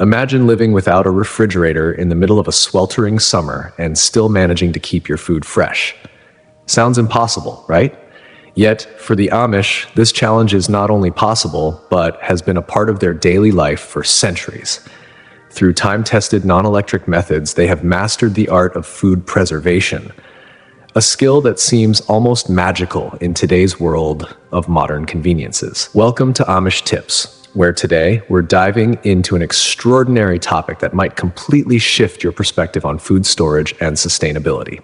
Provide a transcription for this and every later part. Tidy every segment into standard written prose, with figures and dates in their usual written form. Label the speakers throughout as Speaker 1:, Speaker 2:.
Speaker 1: Imagine living without a refrigerator in the middle of a sweltering summer and still managing to keep your food fresh. Sounds impossible, right? Yet, for the Amish, this challenge is not only possible, but has been a part of their daily life for centuries. Through time-tested non-electric methods, they have mastered the art of food preservation, a skill that seems almost magical in today's world of modern conveniences. Welcome to Amish Tips, where today we're diving into an extraordinary topic that might completely shift your perspective on food storage and sustainability.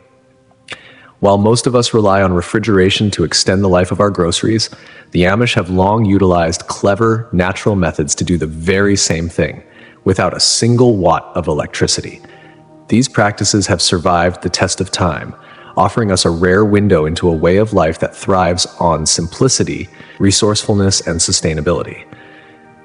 Speaker 1: While most of us rely on refrigeration to extend the life of our groceries, the Amish have long utilized clever, natural methods to do the very same thing, without a single watt of electricity. These practices have survived the test of time, offering us a rare window into a way of life that thrives on simplicity, resourcefulness, and sustainability.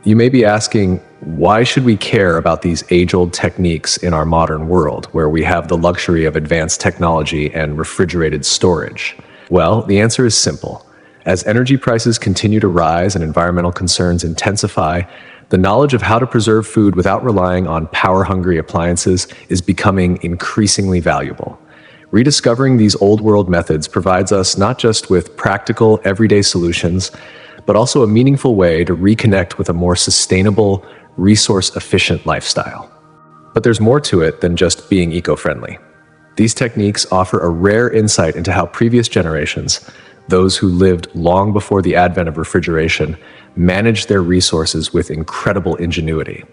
Speaker 1: You may be asking, why should we care about these age-old techniques in our modern world, where we have the luxury of advanced technology and refrigerated storage? Well, the answer is simple. As energy prices continue to rise and environmental concerns intensify, the knowledge of how to preserve food without relying on power-hungry appliances is becoming increasingly valuable. Rediscovering these old-world methods provides us not just with practical, everyday solutions, but also a meaningful way to reconnect with a more sustainable, resource-efficient lifestyle. But there's more to it than just being eco-friendly. These techniques offer a rare insight into how previous generations, those who lived long before the advent of refrigeration, managed their resources with incredible ingenuity.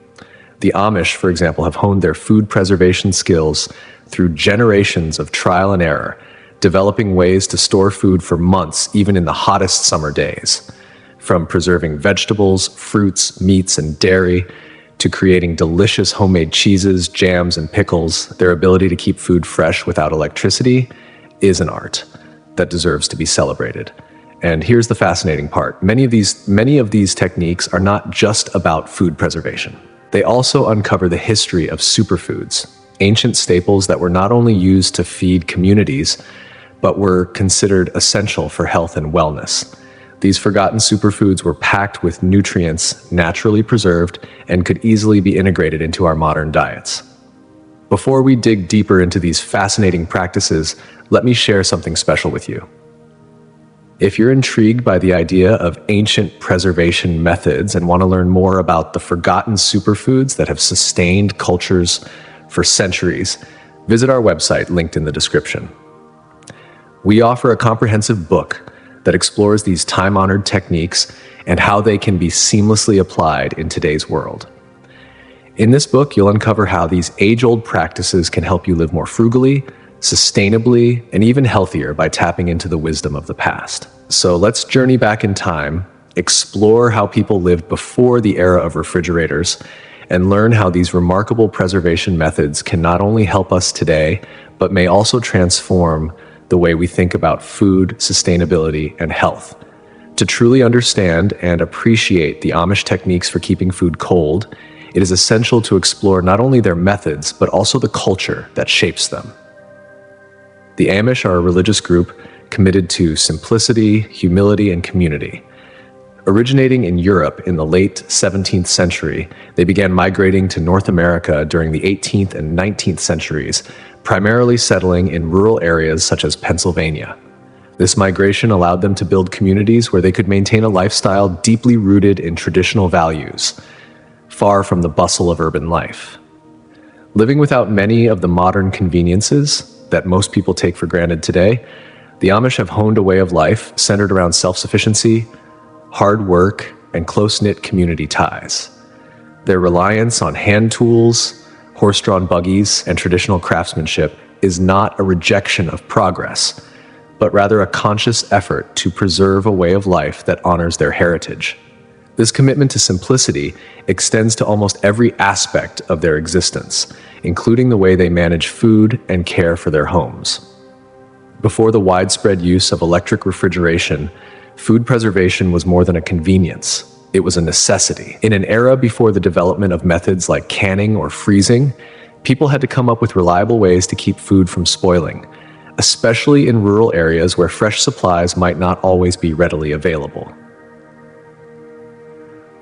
Speaker 1: The Amish, for example, have honed their food preservation skills through generations of trial and error, developing ways to store food for months, even in the hottest summer days. From preserving vegetables, fruits, meats, and dairy, to creating delicious homemade cheeses, jams, and pickles, their ability to keep food fresh without electricity is an art that deserves to be celebrated. And here's the fascinating part. Many of these techniques are not just about food preservation. They also uncover the history of superfoods, ancient staples that were not only used to feed communities, but were considered essential for health and wellness. These forgotten superfoods were packed with nutrients, naturally preserved, and could easily be integrated into our modern diets. Before we dig deeper into these fascinating practices, let me share something special with you. If you're intrigued by the idea of ancient preservation methods and want to learn more about the forgotten superfoods that have sustained cultures for centuries, visit our website linked in the description. We offer a comprehensive book that explores these time-honored techniques and how they can be seamlessly applied in today's world. In this book, you'll uncover how these age-old practices can help you live more frugally, sustainably, and even healthier by tapping into the wisdom of the past. So let's journey back in time, explore how people lived before the era of refrigerators, and learn how these remarkable preservation methods can not only help us today, but may also transform the way we think about food, sustainability, and health. To truly understand and appreciate the Amish techniques for keeping food cold, it is essential to explore not only their methods, but also the culture that shapes them. The Amish are a religious group committed to simplicity, humility, and community. Originating in Europe in the late 17th century, they began migrating to North America during the 18th and 19th centuries, primarily settling in rural areas such as Pennsylvania. This migration allowed them to build communities where they could maintain a lifestyle deeply rooted in traditional values, far from the bustle of urban life. Living without many of the modern conveniences that most people take for granted today, the Amish have honed a way of life centered around self-sufficiency, hard work, and close-knit community ties. Their reliance on hand tools, horse-drawn buggies, and traditional craftsmanship is not a rejection of progress, but rather a conscious effort to preserve a way of life that honors their heritage. This commitment to simplicity extends to almost every aspect of their existence, including the way they manage food and care for their homes. Before the widespread use of electric refrigeration, food preservation was more than a convenience. It was a necessity. In an era before the development of methods like canning or freezing, people had to come up with reliable ways to keep food from spoiling, especially in rural areas where fresh supplies might not always be readily available.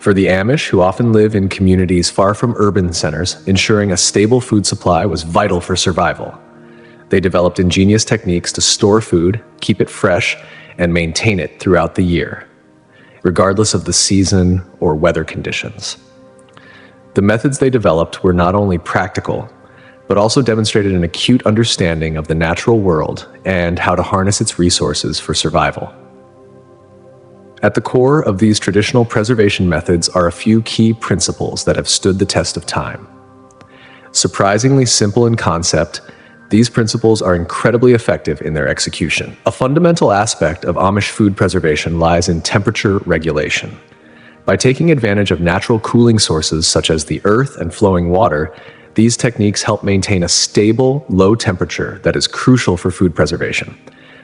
Speaker 1: For the Amish, who often live in communities far from urban centers, ensuring a stable food supply was vital for survival. They developed ingenious techniques to store food, keep it fresh, and maintain it throughout the year, regardless of the season or weather conditions. The methods they developed were not only practical, but also demonstrated an acute understanding of the natural world and how to harness its resources for survival. At the core of these traditional preservation methods are a few key principles that have stood the test of time. Surprisingly simple in concept, these principles are incredibly effective in their execution. A fundamental aspect of Amish food preservation lies in temperature regulation. By taking advantage of natural cooling sources such as the earth and flowing water, these techniques help maintain a stable, low temperature that is crucial for food preservation.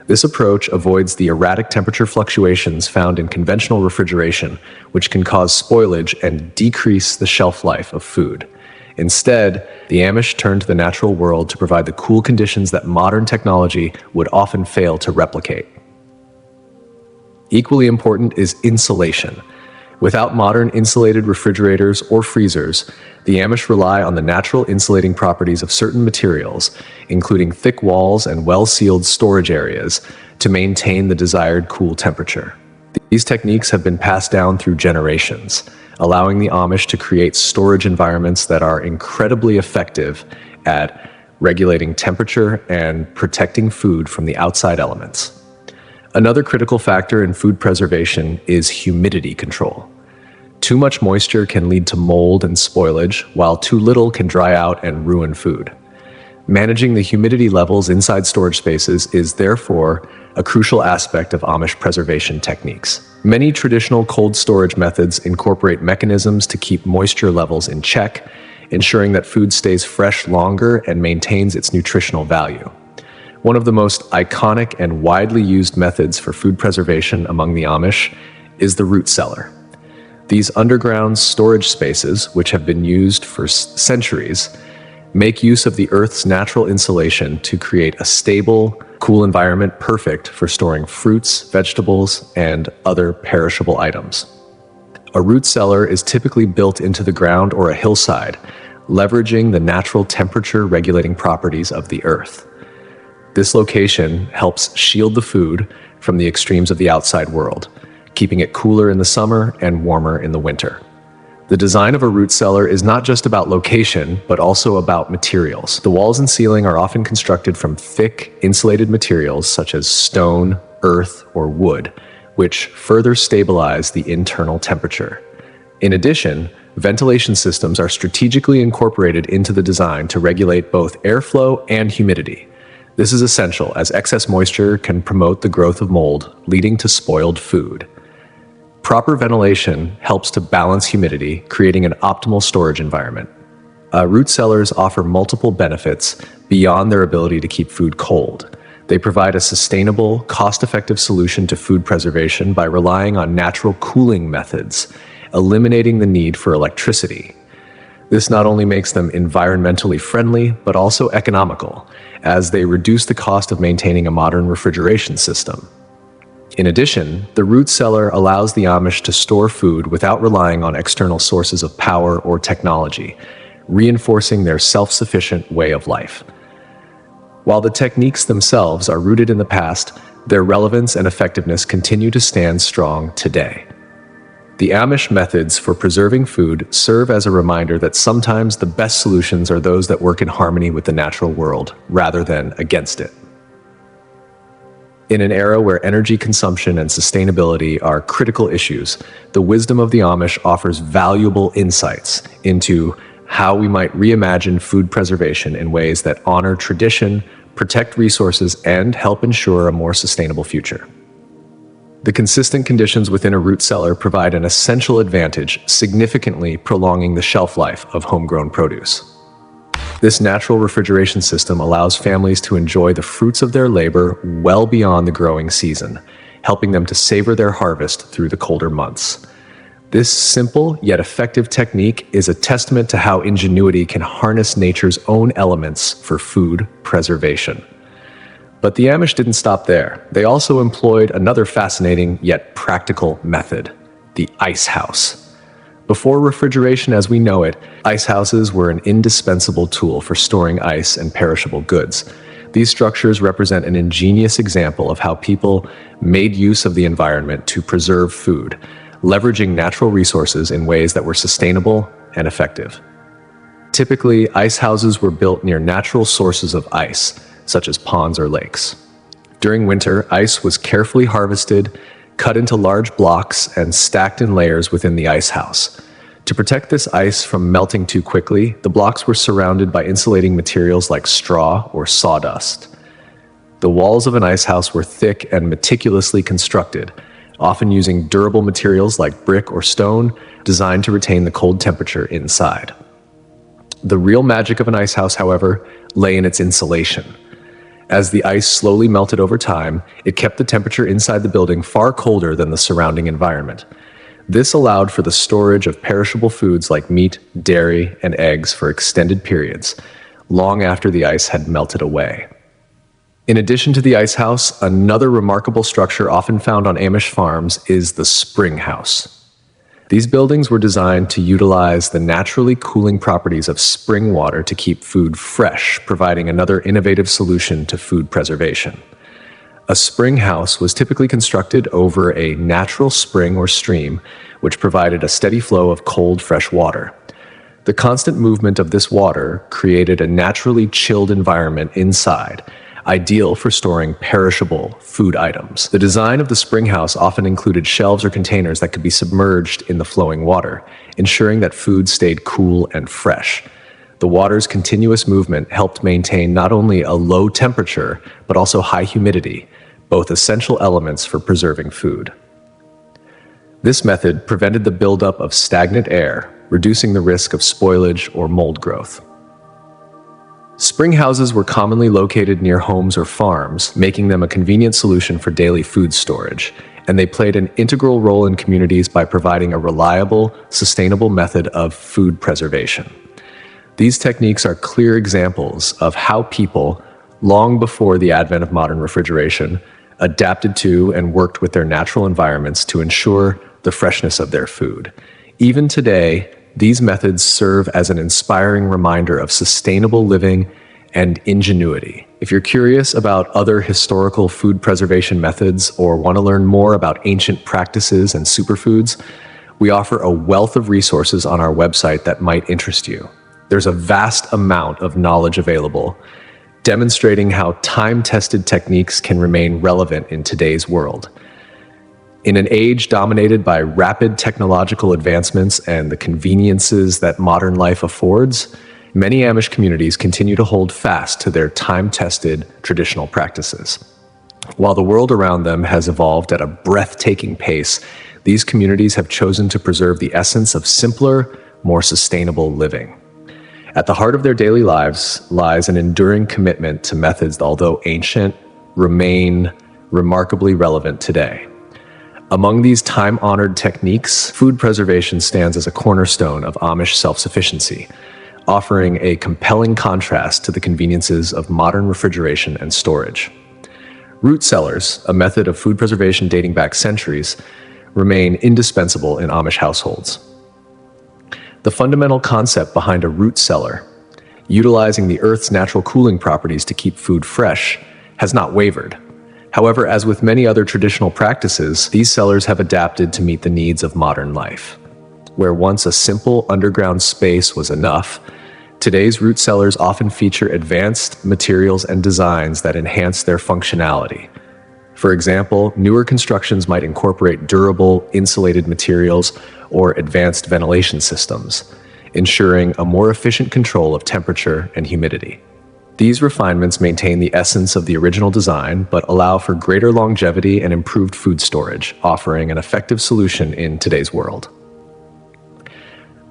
Speaker 1: This approach avoids the erratic temperature fluctuations found in conventional refrigeration, which can cause spoilage and decrease the shelf life of food. Instead, the Amish turned to the natural world to provide the cool conditions that modern technology would often fail to replicate. Equally important is insulation. Without modern insulated refrigerators or freezers, the Amish rely on the natural insulating properties of certain materials, including thick walls and well-sealed storage areas, to maintain the desired cool temperature. These techniques have been passed down through generations, allowing the Amish to create storage environments that are incredibly effective at regulating temperature and protecting food from the outside elements. Another critical factor in food preservation is humidity control. Too much moisture can lead to mold and spoilage, while too little can dry out and ruin food. Managing the humidity levels inside storage spaces is therefore a crucial aspect of Amish preservation techniques. Many traditional cold storage methods incorporate mechanisms to keep moisture levels in check, ensuring that food stays fresh longer and maintains its nutritional value. One of the most iconic and widely used methods for food preservation among the Amish is the root cellar. These underground storage spaces, which have been used for centuries, make use of the Earth's natural insulation to create a stable, cool environment perfect for storing fruits, vegetables, and other perishable items. A root cellar is typically built into the ground or a hillside, leveraging the natural temperature-regulating properties of the Earth. This location helps shield the food from the extremes of the outside world, keeping it cooler in the summer and warmer in the winter. The design of a root cellar is not just about location, but also about materials. The walls and ceiling are often constructed from thick, insulated materials such as stone, earth, or wood, which further stabilize the internal temperature. In addition, ventilation systems are strategically incorporated into the design to regulate both airflow and humidity. This is essential as excess moisture can promote the growth of mold, leading to spoiled food. Proper ventilation helps to balance humidity, creating an optimal storage environment. Root cellars offer multiple benefits beyond their ability to keep food cold. They provide a sustainable, cost-effective solution to food preservation by relying on natural cooling methods, eliminating the need for electricity. This not only makes them environmentally friendly, but also economical, as they reduce the cost of maintaining a modern refrigeration system. In addition, the root cellar allows the Amish to store food without relying on external sources of power or technology, reinforcing their self-sufficient way of life. While the techniques themselves are rooted in the past, their relevance and effectiveness continue to stand strong today. The Amish methods for preserving food serve as a reminder that sometimes the best solutions are those that work in harmony with the natural world, rather than against it. In an era where energy consumption and sustainability are critical issues, the wisdom of the Amish offers valuable insights into how we might reimagine food preservation in ways that honor tradition, protect resources, and help ensure a more sustainable future. The consistent conditions within a root cellar provide an essential advantage, significantly prolonging the shelf life of homegrown produce. This natural refrigeration system allows families to enjoy the fruits of their labor well beyond the growing season, helping them to savor their harvest through the colder months. This simple yet effective technique is a testament to how ingenuity can harness nature's own elements for food preservation. But the Amish didn't stop there. They also employed another fascinating yet practical method, the ice house. Before refrigeration as we know it, ice houses were an indispensable tool for storing ice and perishable goods. These structures represent an ingenious example of how people made use of the environment to preserve food, leveraging natural resources in ways that were sustainable and effective. Typically, ice houses were built near natural sources of ice, such as ponds or lakes. During winter, ice was carefully harvested, cut into large blocks, and stacked in layers within the ice house. To protect this ice from melting too quickly, the blocks were surrounded by insulating materials like straw or sawdust. The walls of an ice house were thick and meticulously constructed, often using durable materials like brick or stone, designed to retain the cold temperature inside. The real magic of an ice house, however, lay in its insulation. As the ice slowly melted over time, it kept the temperature inside the building far colder than the surrounding environment. This allowed for the storage of perishable foods like meat, dairy, and eggs for extended periods, long after the ice had melted away. In addition to the ice house, another remarkable structure often found on Amish farms is the spring house. These buildings were designed to utilize the naturally cooling properties of spring water to keep food fresh, providing another innovative solution to food preservation. A spring house was typically constructed over a natural spring or stream, which provided a steady flow of cold, fresh water. The constant movement of this water created a naturally chilled environment inside, ideal for storing perishable food items. The design of the spring house often included shelves or containers that could be submerged in the flowing water, ensuring that food stayed cool and fresh. The water's continuous movement helped maintain not only a low temperature, but also high humidity, both essential elements for preserving food. This method prevented the buildup of stagnant air, reducing the risk of spoilage or mold growth. Spring houses were commonly located near homes or farms, making them a convenient solution for daily food storage, and they played an integral role in communities by providing a reliable, sustainable method of food preservation. These techniques are clear examples of how people, long before the advent of modern refrigeration, adapted to and worked with their natural environments to ensure the freshness of their food. Even today, these methods serve as an inspiring reminder of sustainable living and ingenuity. If you're curious about other historical food preservation methods or want to learn more about ancient practices and superfoods, we offer a wealth of resources on our website that might interest you. There's a vast amount of knowledge available, demonstrating how time-tested techniques can remain relevant in today's world. In an age dominated by rapid technological advancements and the conveniences that modern life affords, many Amish communities continue to hold fast to their time-tested traditional practices. While the world around them has evolved at a breathtaking pace, these communities have chosen to preserve the essence of simpler, more sustainable living. At the heart of their daily lives lies an enduring commitment to methods that, although ancient, remain remarkably relevant today. Among these time-honored techniques, food preservation stands as a cornerstone of Amish self-sufficiency, offering a compelling contrast to the conveniences of modern refrigeration and storage. Root cellars, a method of food preservation dating back centuries, remain indispensable in Amish households. The fundamental concept behind a root cellar, utilizing the Earth's natural cooling properties to keep food fresh, has not wavered. However, as with many other traditional practices, these cellars have adapted to meet the needs of modern life. Where once a simple underground space was enough, today's root cellars often feature advanced materials and designs that enhance their functionality. For example, newer constructions might incorporate durable, insulated materials or advanced ventilation systems, ensuring a more efficient control of temperature and humidity. These refinements maintain the essence of the original design, but allow for greater longevity and improved food storage, offering an effective solution in today's world.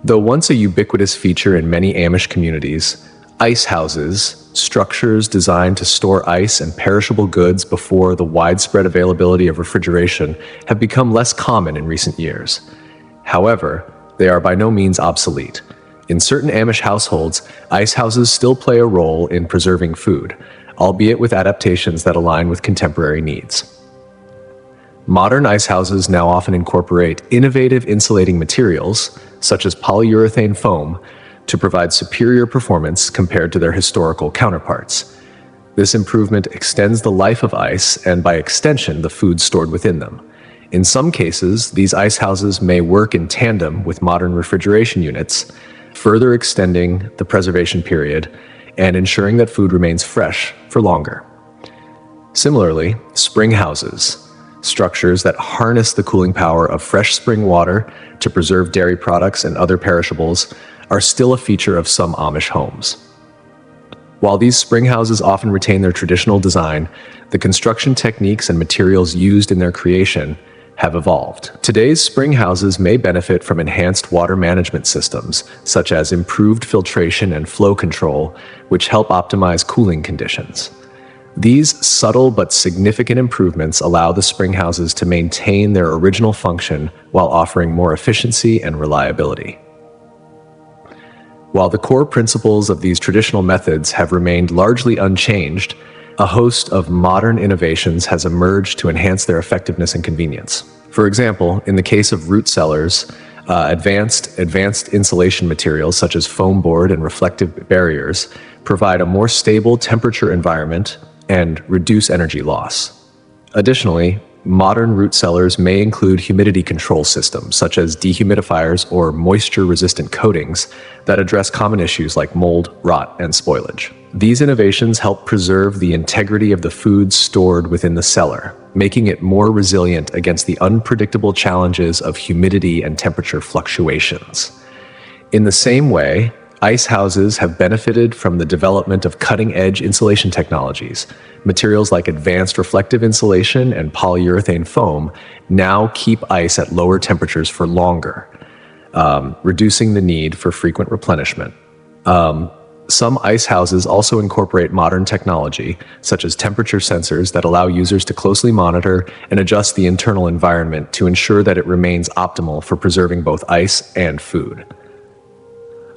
Speaker 1: Though once a ubiquitous feature in many Amish communities, ice houses, structures designed to store ice and perishable goods before the widespread availability of refrigeration, have become less common in recent years. However, they are by no means obsolete. In certain Amish households, ice houses still play a role in preserving food, albeit with adaptations that align with contemporary needs. Modern ice houses now often incorporate innovative insulating materials, such as polyurethane foam, to provide superior performance compared to their historical counterparts. This improvement extends the life of ice and, by extension, the food stored within them. In some cases, these ice houses may work in tandem with modern refrigeration units, further extending the preservation period and ensuring that food remains fresh for longer. Similarly, spring houses, structures that harness the cooling power of fresh spring water to preserve dairy products and other perishables, are still a feature of some Amish homes. While these spring houses often retain their traditional design, the construction techniques and materials used in their creation have evolved. Today's spring houses may benefit from enhanced water management systems, such as improved filtration and flow control, which help optimize cooling conditions. These subtle but significant improvements allow the spring houses to maintain their original function while offering more efficiency and reliability. While the core principles of these traditional methods have remained largely unchanged, a host of modern innovations has emerged to enhance their effectiveness and convenience. For example, in the case of root cellars, advanced insulation materials such as foam board and reflective barriers provide a more stable temperature environment and reduce energy loss. Additionally, modern root cellars may include humidity control systems such as dehumidifiers or moisture-resistant coatings that address common issues like mold, rot, and spoilage. These innovations help preserve the integrity of the food stored within the cellar, making it more resilient against the unpredictable challenges of humidity and temperature fluctuations. In the same way, ice houses have benefited from the development of cutting-edge insulation technologies. Materials like advanced reflective insulation and polyurethane foam now keep ice at lower temperatures for longer, reducing the need for frequent replenishment. Some ice houses also incorporate modern technology, such as temperature sensors that allow users to closely monitor and adjust the internal environment to ensure that it remains optimal for preserving both ice and food.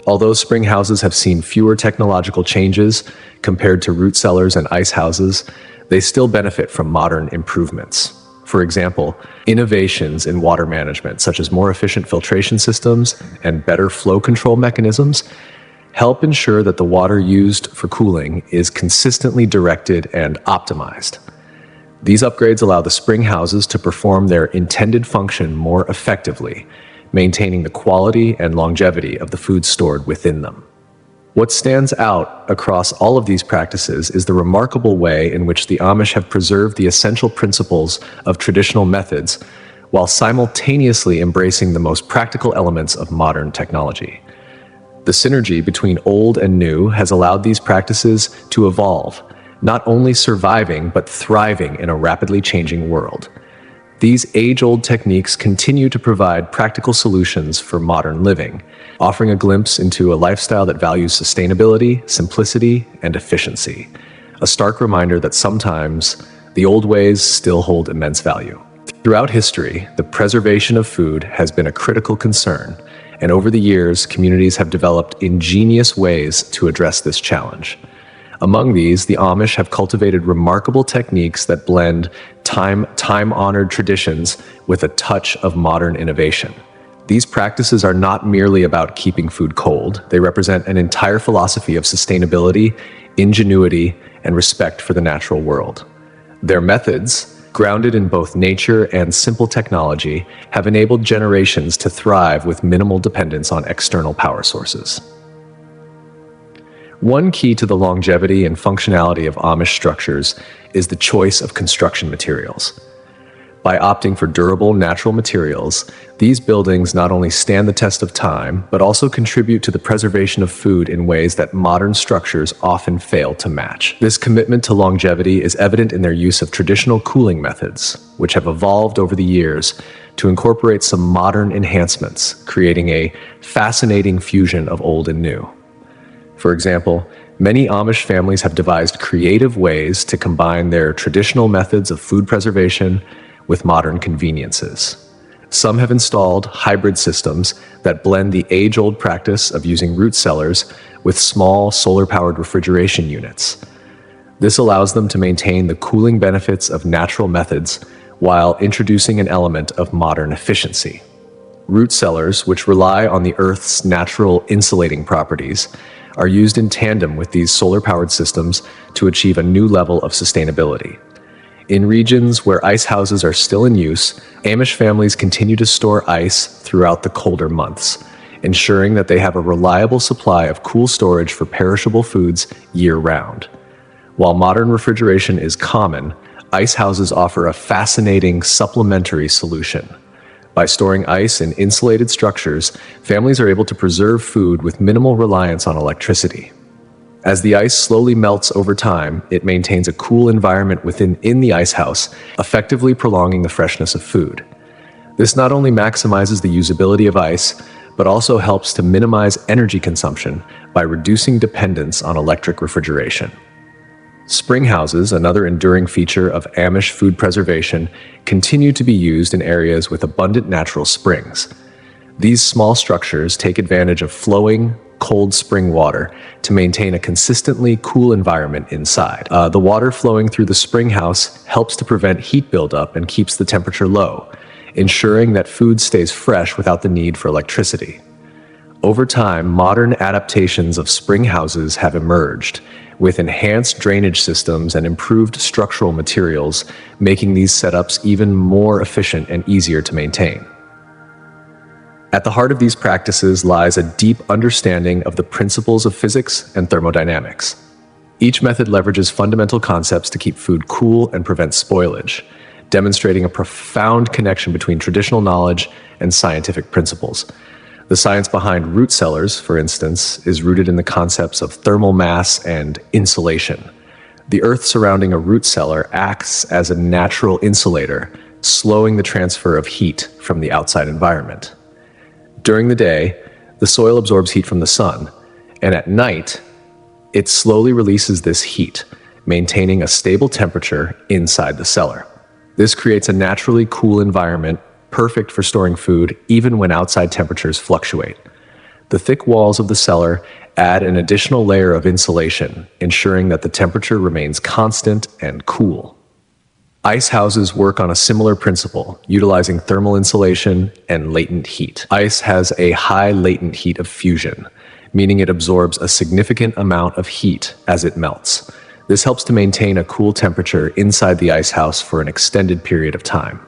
Speaker 1: Although spring houses have seen fewer technological changes compared to root cellars and ice houses, they still benefit from modern improvements. For example, innovations in water management, such as more efficient filtration systems and better flow control mechanisms, help ensure that the water used for cooling is consistently directed and optimized. These upgrades allow the spring houses to perform their intended function more effectively, maintaining the quality and longevity of the food stored within them. What stands out across all of these practices is the remarkable way in which the Amish have preserved the essential principles of traditional methods while simultaneously embracing the most practical elements of modern technology. The synergy between old and new has allowed these practices to evolve, not only surviving but thriving in a rapidly changing world. These age-old techniques continue to provide practical solutions for modern living, offering a glimpse into a lifestyle that values sustainability, simplicity, and efficiency. A stark reminder that sometimes the old ways still hold immense value. Throughout history, the preservation of food has been a critical concern, and over the years, communities have developed ingenious ways to address this challenge. Among these, the Amish have cultivated remarkable techniques that blend time-honored traditions with a touch of modern innovation. These practices are not merely about keeping food cold. They represent an entire philosophy of sustainability, ingenuity, and respect for the natural world. Their methods, grounded in both nature and simple technology, have enabled generations to thrive with minimal dependence on external power sources. One key to the longevity and functionality of Amish structures is the choice of construction materials. By opting for durable, natural materials, these buildings not only stand the test of time, but also contribute to the preservation of food in ways that modern structures often fail to match. This commitment to longevity is evident in their use of traditional cooling methods, which have evolved over the years to incorporate some modern enhancements, creating a fascinating fusion of old and new. For example, many Amish families have devised creative ways to combine their traditional methods of food preservation with modern conveniences. Some have installed hybrid systems that blend the age-old practice of using root cellars with small solar-powered refrigeration units. This allows them to maintain the cooling benefits of natural methods while introducing an element of modern efficiency. Root cellars, which rely on the Earth's natural insulating properties, are used in tandem with these solar-powered systems to achieve a new level of sustainability. In regions where ice houses are still in use, Amish families continue to store ice throughout the colder months, ensuring that they have a reliable supply of cool storage for perishable foods year-round. While modern refrigeration is common, ice houses offer a fascinating supplementary solution. By storing ice in insulated structures, families are able to preserve food with minimal reliance on electricity. As the ice slowly melts over time, it maintains a cool environment within the ice house, effectively prolonging the freshness of food. This not only maximizes the usability of ice, but also helps to minimize energy consumption by reducing dependence on electric refrigeration. Spring houses, another enduring feature of Amish food preservation, continue to be used in areas with abundant natural springs. These small structures take advantage of flowing, cold spring water to maintain a consistently cool environment inside. The water flowing through the spring house helps to prevent heat buildup and keeps the temperature low, ensuring that food stays fresh without the need for electricity. Over time, modern adaptations of spring houses have emerged, with enhanced drainage systems and improved structural materials, making these setups even more efficient and easier to maintain. At the heart of these practices lies a deep understanding of the principles of physics and thermodynamics. Each method leverages fundamental concepts to keep food cool and prevent spoilage, demonstrating a profound connection between traditional knowledge and scientific principles. The science behind root cellars, for instance, is rooted in the concepts of thermal mass and insulation. The earth surrounding a root cellar acts as a natural insulator, slowing the transfer of heat from the outside environment. During the day, the soil absorbs heat from the sun, and at night, it slowly releases this heat, maintaining a stable temperature inside the cellar. This creates a naturally cool environment, perfect for storing food even when outside temperatures fluctuate. The thick walls of the cellar add an additional layer of insulation, ensuring that the temperature remains constant and cool. Ice houses work on a similar principle, utilizing thermal insulation and latent heat. Ice has a high latent heat of fusion, meaning it absorbs a significant amount of heat as it melts. This helps to maintain a cool temperature inside the ice house for an extended period of time.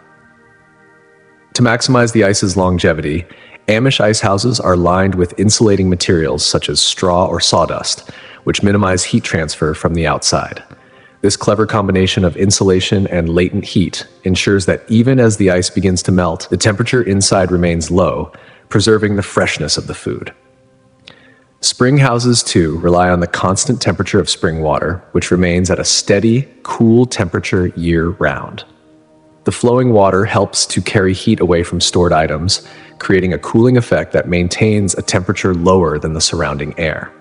Speaker 1: To maximize the ice's longevity, Amish ice houses are lined with insulating materials such as straw or sawdust, which minimize heat transfer from the outside. This clever combination of insulation and latent heat ensures that even as the ice begins to melt, the temperature inside remains low, preserving the freshness of the food. Spring houses, too, rely on the constant temperature of spring water, which remains at a steady, cool temperature year-round. The flowing water helps to carry heat away from stored items, creating a cooling effect that maintains a temperature lower than the surrounding air.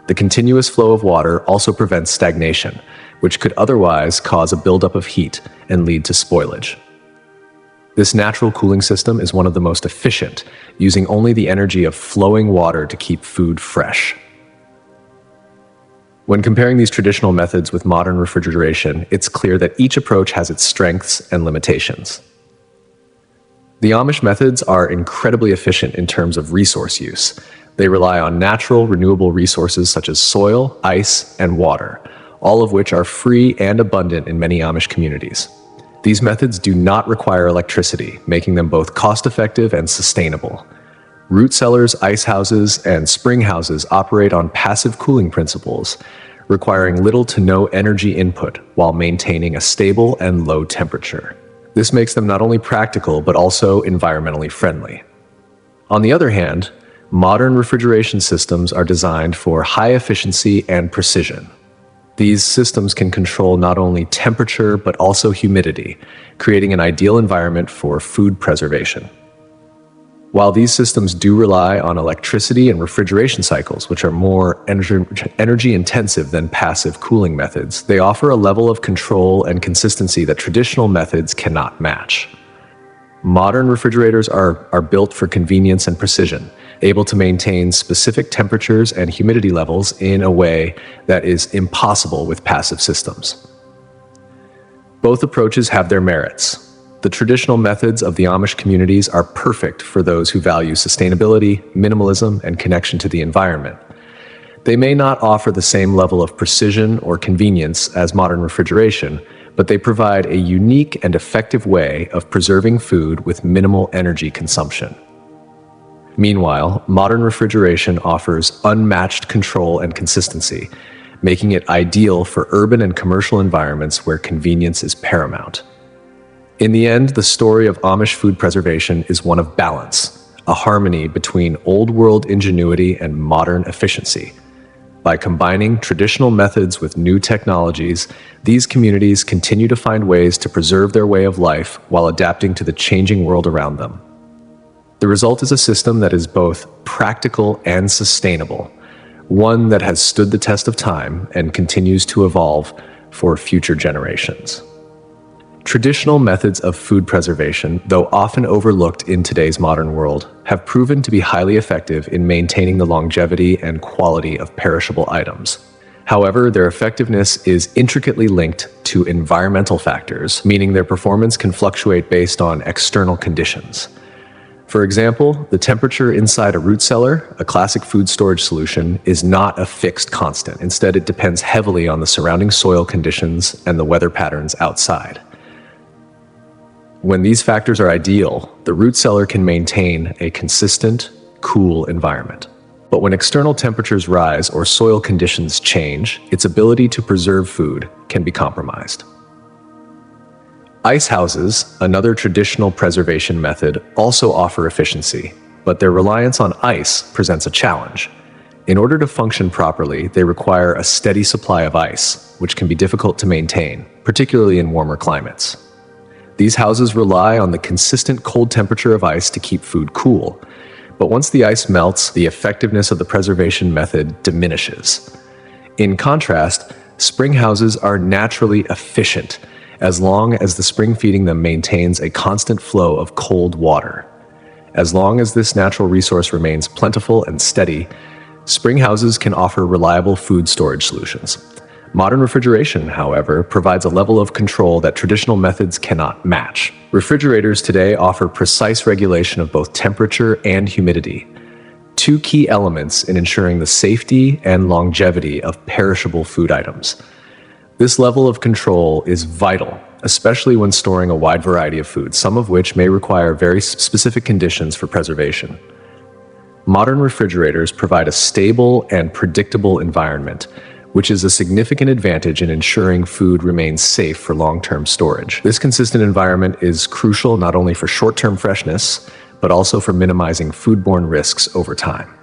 Speaker 1: The continuous flow of water also prevents stagnation, which could otherwise cause a buildup of heat and lead to spoilage. This natural cooling system is one of the most efficient, using only the energy of flowing water to keep food fresh. When comparing these traditional methods with modern refrigeration, it's clear that each approach has its strengths and limitations. The Amish methods are incredibly efficient in terms of resource use. They rely on natural, renewable resources such as soil, ice, and water, all of which are free and abundant in many Amish communities. These methods do not require electricity, making them both cost-effective and sustainable. Root cellars, ice houses, and spring houses operate on passive cooling principles, requiring little to no energy input while maintaining a stable and low temperature. This makes them not only practical, but also environmentally friendly. On the other hand, modern refrigeration systems are designed for high efficiency and precision. These systems can control not only temperature, but also humidity, creating an ideal environment for food preservation. While these systems do rely on electricity and refrigeration cycles, which are more energy intensive than passive cooling methods, they offer a level of control and consistency that traditional methods cannot match. Modern refrigerators are built for convenience and precision, able to maintain specific temperatures and humidity levels in a way that is impossible with passive systems. Both approaches have their merits. The traditional methods of the Amish communities are perfect for those who value sustainability, minimalism, and connection to the environment. They may not offer the same level of precision or convenience as modern refrigeration, but they provide a unique and effective way of preserving food with minimal energy consumption. Meanwhile, modern refrigeration offers unmatched control and consistency, making it ideal for urban and commercial environments where convenience is paramount. In the end, the story of Amish food preservation is one of balance, a harmony between old-world ingenuity and modern efficiency. By combining traditional methods with new technologies, these communities continue to find ways to preserve their way of life while adapting to the changing world around them. The result is a system that is both practical and sustainable, one that has stood the test of time and continues to evolve for future generations. Traditional methods of food preservation, though often overlooked in today's modern world, have proven to be highly effective in maintaining the longevity and quality of perishable items. However, their effectiveness is intricately linked to environmental factors, meaning their performance can fluctuate based on external conditions. For example, the temperature inside a root cellar, a classic food storage solution, is not a fixed constant. Instead, it depends heavily on the surrounding soil conditions and the weather patterns outside. When these factors are ideal, the root cellar can maintain a consistent, cool environment. But when external temperatures rise or soil conditions change, its ability to preserve food can be compromised. Ice houses, another traditional preservation method, also offer efficiency, but their reliance on ice presents a challenge. In order to function properly, they require a steady supply of ice, which can be difficult to maintain, particularly in warmer climates. These houses rely on the consistent cold temperature of ice to keep food cool, but once the ice melts, the effectiveness of the preservation method diminishes. In contrast, spring houses are naturally efficient, as long as the spring feeding them maintains a constant flow of cold water. As long as this natural resource remains plentiful and steady, spring houses can offer reliable food storage solutions. Modern refrigeration, however, provides a level of control that traditional methods cannot match. Refrigerators today offer precise regulation of both temperature and humidity, two key elements in ensuring the safety and longevity of perishable food items. This level of control is vital, especially when storing a wide variety of foods, some of which may require very specific conditions for preservation. Modern refrigerators provide a stable and predictable environment, which is a significant advantage in ensuring food remains safe for long-term storage. This consistent environment is crucial not only for short-term freshness, but also for minimizing foodborne risks over time.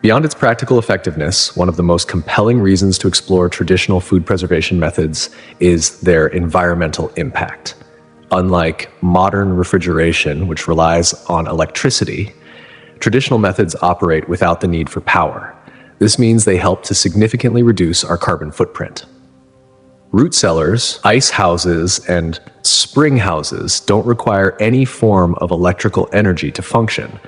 Speaker 1: Beyond its practical effectiveness, one of the most compelling reasons to explore traditional food preservation methods is their environmental impact. Unlike modern refrigeration, which relies on electricity, traditional methods operate without the need for power. This means they help to significantly reduce our carbon footprint. Root cellars, ice houses, and spring houses don't require any form of electrical energy to function,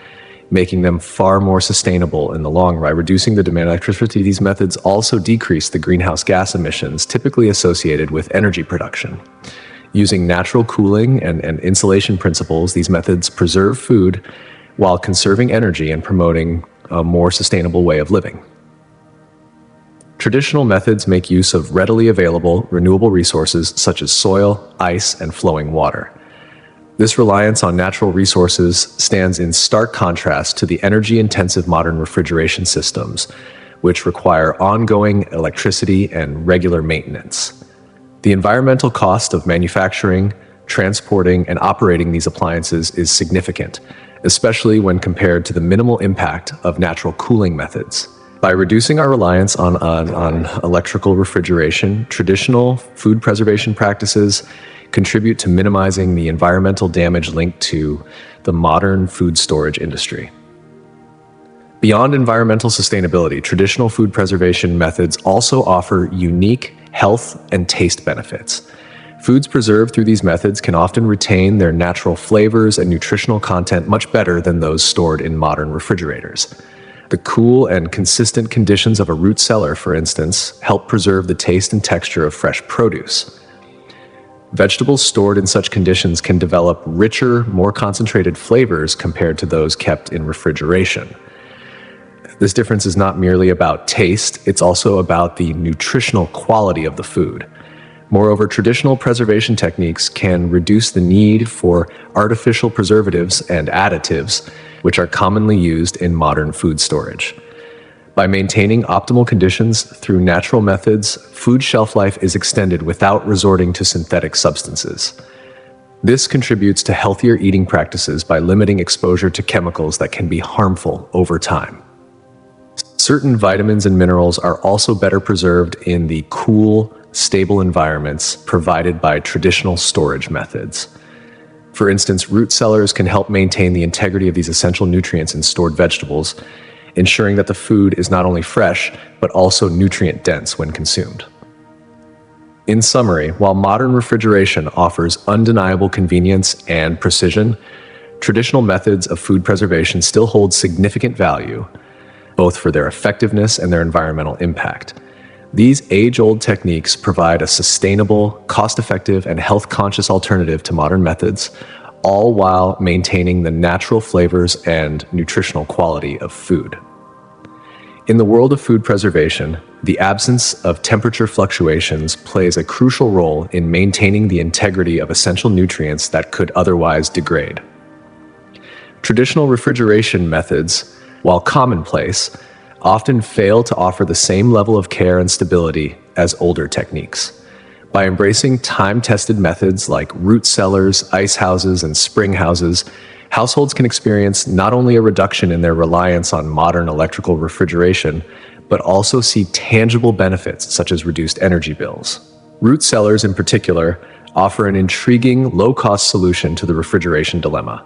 Speaker 1: making them far more sustainable in the long run. Reducing the demand for electricity, these methods also decrease the greenhouse gas emissions typically associated with energy production. Using natural cooling and insulation principles, these methods preserve food while conserving energy and promoting a more sustainable way of living. Traditional methods make use of readily available, renewable resources such as soil, ice, and flowing water. This reliance on natural resources stands in stark contrast to the energy-intensive modern refrigeration systems, which require ongoing electricity and regular maintenance. The environmental cost of manufacturing, transporting, and operating these appliances is significant, especially when compared to the minimal impact of natural cooling methods. By reducing our reliance on electrical refrigeration, traditional food preservation practices contribute to minimizing the environmental damage linked to the modern food storage industry. Beyond environmental sustainability, traditional food preservation methods also offer unique health and taste benefits. Foods preserved through these methods can often retain their natural flavors and nutritional content much better than those stored in modern refrigerators. The cool and consistent conditions of a root cellar, for instance, help preserve the taste and texture of fresh produce. Vegetables stored in such conditions can develop richer, more concentrated flavors compared to those kept in refrigeration. This difference is not merely about taste, it's also about the nutritional quality of the food. Moreover, traditional preservation techniques can reduce the need for artificial preservatives and additives, which are commonly used in modern food storage. By maintaining optimal conditions through natural methods, food shelf life is extended without resorting to synthetic substances. This contributes to healthier eating practices by limiting exposure to chemicals that can be harmful over time. Certain vitamins and minerals are also better preserved in the cool, stable environments provided by traditional storage methods. For instance, root cellars can help maintain the integrity of these essential nutrients in stored vegetables, ensuring that the food is not only fresh, but also nutrient-dense when consumed. In summary, while modern refrigeration offers undeniable convenience and precision, traditional methods of food preservation still hold significant value, both for their effectiveness and their environmental impact. These age-old techniques provide a sustainable, cost-effective, and health-conscious alternative to modern methods, all while maintaining the natural flavors and nutritional quality of food. In the world of food preservation, the absence of temperature fluctuations plays a crucial role in maintaining the integrity of essential nutrients that could otherwise degrade. Traditional refrigeration methods, while commonplace, often fail to offer the same level of care and stability as older techniques. By embracing time-tested methods like root cellars, ice houses, and spring houses, households can experience not only a reduction in their reliance on modern electrical refrigeration, but also see tangible benefits such as reduced energy bills. Root cellars, in particular, offer an intriguing, low-cost solution to the refrigeration dilemma.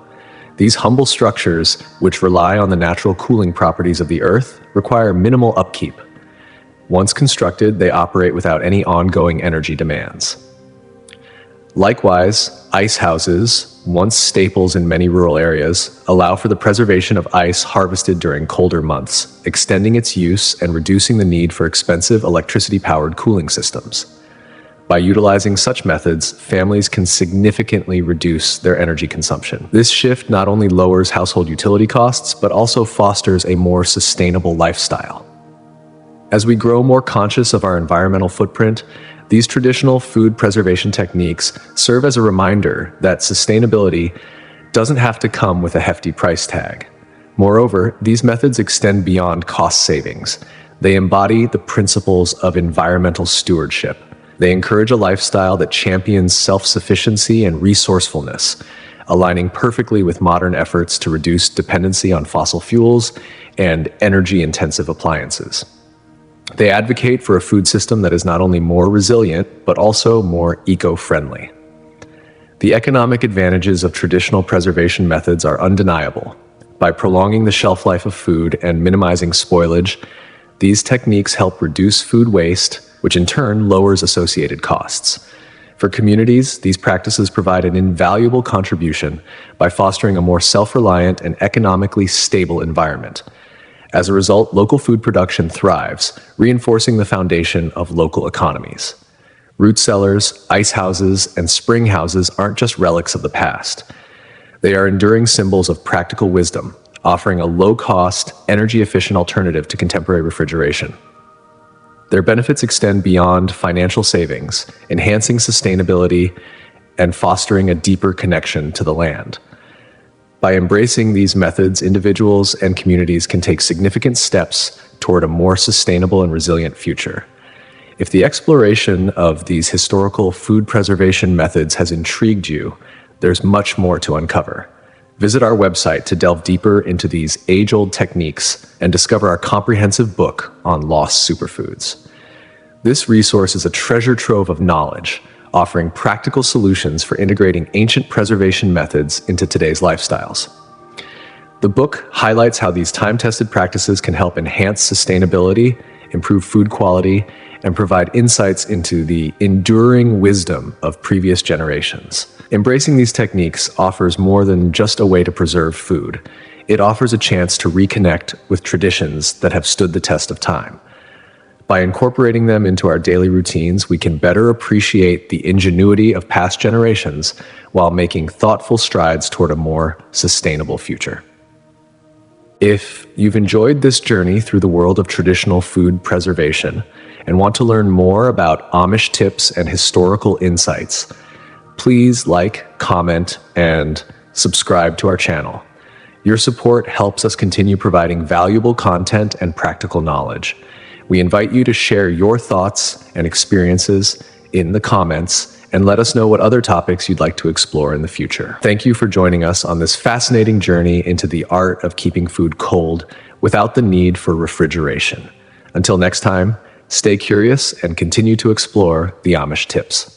Speaker 1: These humble structures, which rely on the natural cooling properties of the earth, require minimal upkeep. Once constructed, they operate without any ongoing energy demands. Likewise, ice houses, once staples in many rural areas, allow for the preservation of ice harvested during colder months, extending its use and reducing the need for expensive electricity-powered cooling systems. By utilizing such methods, families can significantly reduce their energy consumption. This shift not only lowers household utility costs, but also fosters a more sustainable lifestyle. As we grow more conscious of our environmental footprint, these traditional food preservation techniques serve as a reminder that sustainability doesn't have to come with a hefty price tag. Moreover, these methods extend beyond cost savings. They embody the principles of environmental stewardship. They encourage a lifestyle that champions self-sufficiency and resourcefulness, aligning perfectly with modern efforts to reduce dependency on fossil fuels and energy-intensive appliances. They advocate for a food system that is not only more resilient, but also more eco-friendly. The economic advantages of traditional preservation methods are undeniable. By prolonging the shelf life of food and minimizing spoilage, these techniques help reduce food waste, which in turn lowers associated costs. For communities, these practices provide an invaluable contribution by fostering a more self-reliant and economically stable environment. As a result, local food production thrives, reinforcing the foundation of local economies. Root cellars, ice houses, and spring houses aren't just relics of the past. They are enduring symbols of practical wisdom, offering a low-cost, energy-efficient alternative to contemporary refrigeration. Their benefits extend beyond financial savings, enhancing sustainability and fostering a deeper connection to the land. By embracing these methods, individuals and communities can take significant steps toward a more sustainable and resilient future. If the exploration of these historical food preservation methods has intrigued you, there's much more to uncover. Visit our website to delve deeper into these age-old techniques and discover our comprehensive book on lost superfoods. This resource is a treasure trove of knowledge, offering practical solutions for integrating ancient preservation methods into today's lifestyles. The book highlights how these time-tested practices can help enhance sustainability, improve food quality, and provide insights into the enduring wisdom of previous generations. Embracing these techniques offers more than just a way to preserve food. It offers a chance to reconnect with traditions that have stood the test of time. By incorporating them into our daily routines, we can better appreciate the ingenuity of past generations while making thoughtful strides toward a more sustainable future. If you've enjoyed this journey through the world of traditional food preservation and want to learn more about Amish tips and historical insights, please like, comment, and subscribe to our channel. Your support helps us continue providing valuable content and practical knowledge. We invite you to share your thoughts and experiences in the comments and let us know what other topics you'd like to explore in the future. Thank you for joining us on this fascinating journey into the art of keeping food cold without the need for refrigeration. Until next time, stay curious and continue to explore the Amish tips.